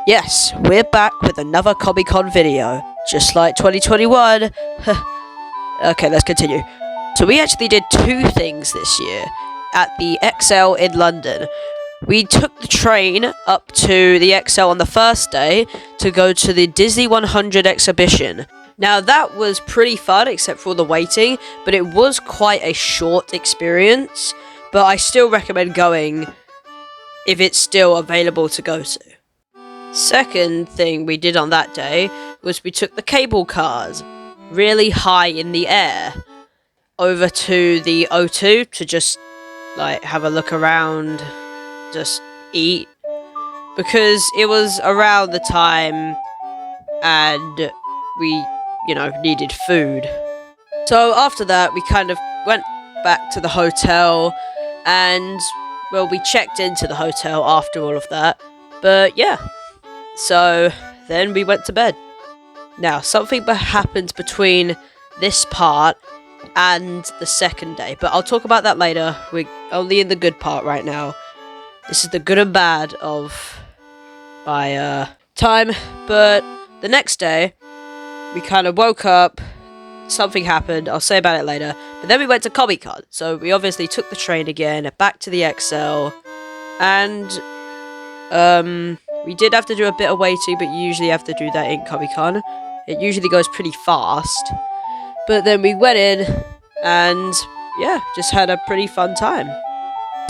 Yes, we're back with another Comic-Con video, just like 2021. Okay, let's continue. So we actually did two things this year at the XL in London. We took the train up to the XL on the first day to go to the Disney 100 exhibition. Now that was pretty fun except for all the waiting, but it was quite a short experience, but I still recommend going if it's still available to go to. Second thing we did on that day was we took the cable cars really high in the air over to the O2 to just like have a look around, just eat, because it was around the time and we, needed food. So after that we kind of went back to the hotel and, well, we checked into the hotel after all of that, but yeah. So then we went to bed. Now, something happened between this part and the second day, but I'll talk about that later. We're only in the good part right now. This is the good and bad of my time. But the next day, we kind of woke up. Something happened. I'll say about it later. But then we went to Comicon. So we obviously took the train again, back to the XL. And, we did have to do a bit of waiting, but you usually have to do that in Comic-Con. It usually goes pretty fast. But then we went in and, yeah, just had a pretty fun time.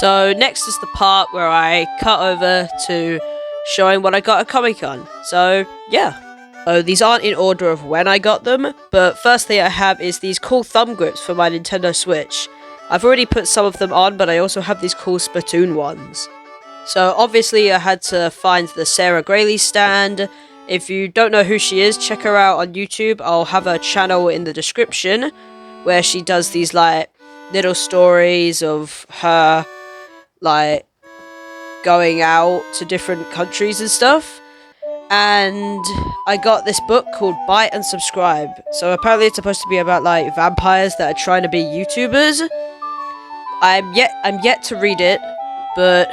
So next is the part where I cut over to showing what I got at Comic-Con. So, yeah. These aren't in order of when I got them, but first thing I have is these cool thumb grips for my Nintendo Switch. I've already put some of them on, but I also have these cool Splatoon ones. So obviously I had to find the Sarah Graley stand. If you don't know who she is, check her out on YouTube. I'll have her channel in the description where she does these like little stories of her like going out to different countries and stuff. And I got this book called Bite and Subscribe. So apparently it's supposed to be about like vampires that are trying to be YouTubers. I'm yet to read it, but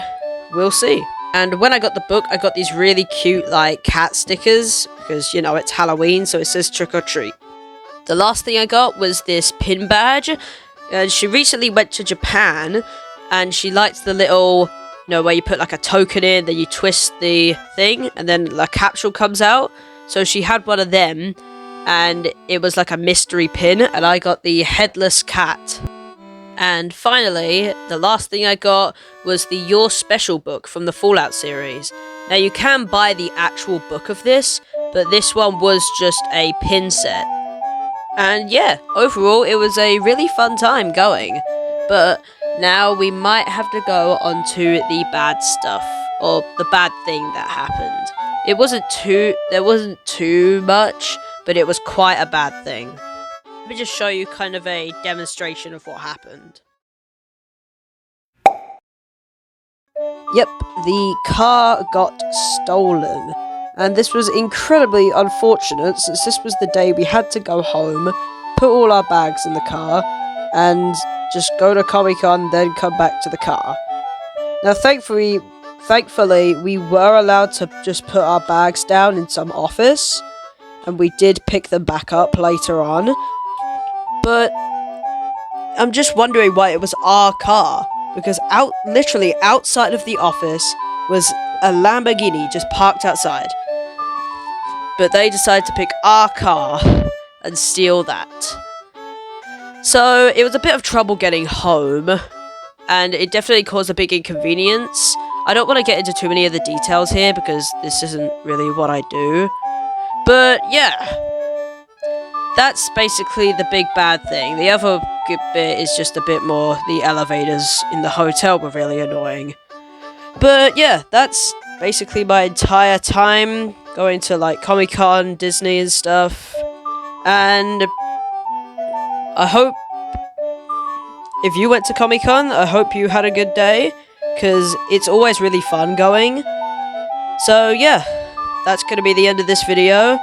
we'll see. And when I got the book, I got these really cute, like, cat stickers, because, it's Halloween, so it says trick or treat. The last thing I got was this pin badge, and she recently went to Japan, and she liked the little, where you put, like, a token in, then you twist the thing, and then a capsule comes out. So she had one of them, and it was like a mystery pin, and I got the headless cat. And finally, the last thing I got was the Your Special book from the Fallout series. Now you can buy the actual book of this, but this one was just a pin set. And yeah, overall it was a really fun time going. But now we might have to go on to the bad stuff, or the bad thing that happened. There wasn't too much, but it was quite a bad thing. Let me just show you kind of a demonstration of what happened. Yep, the car got stolen. And this was incredibly unfortunate, since this was the day we had to go home, put all our bags in the car, and just go to Comic-Con, then come back to the car. Now thankfully, we were allowed to just put our bags down in some office, and we did pick them back up later on. But I'm just wondering why it was our car, because literally outside of the office was a Lamborghini just parked outside. But they decided to pick our car and steal that. So it was a bit of trouble getting home, and it definitely caused a big inconvenience. I don't want to get into too many of the details here because this isn't really what I do. But yeah. That's basically the big bad thing. The other good bit is just a bit more, the elevators in the hotel were really annoying. But yeah, that's basically my entire time going to like Comic-Con, Disney and stuff. And I hope if you went to Comic-Con, I hope you had a good day, because it's always really fun going. So yeah, that's going to be the end of this video.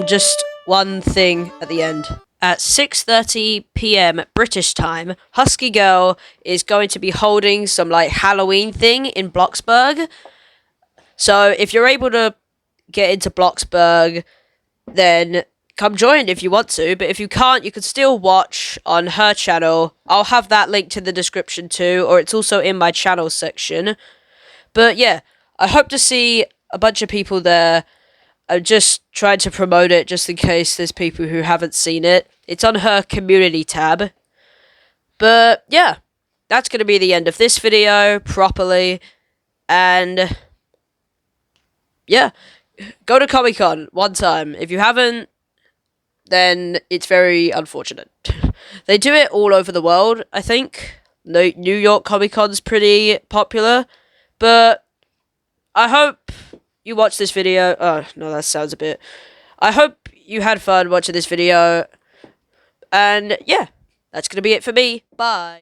Just one thing at the end. At 6:30 PM British time, Hukskygirl is going to be holding some like Halloween thing in Bloxburg. So if you're able to get into Bloxburg, then come join if you want to. But if you can't, you can still watch on her channel. I'll have that linked in the description too, or it's also in my channel section. But yeah, I hope to see a bunch of people there. I'm just trying to promote it just in case there's people who haven't seen it. It's on her community tab. But yeah, that's going to be the end of this video properly. And yeah, go to Comicon one time. If you haven't, then it's very unfortunate. They do it all over the world, I think. New York Comic-Con's pretty popular. But I hope you watch this video. Oh, no, that sounds a bit... I hope you had fun watching this video. And yeah, that's going to be it for me. Bye.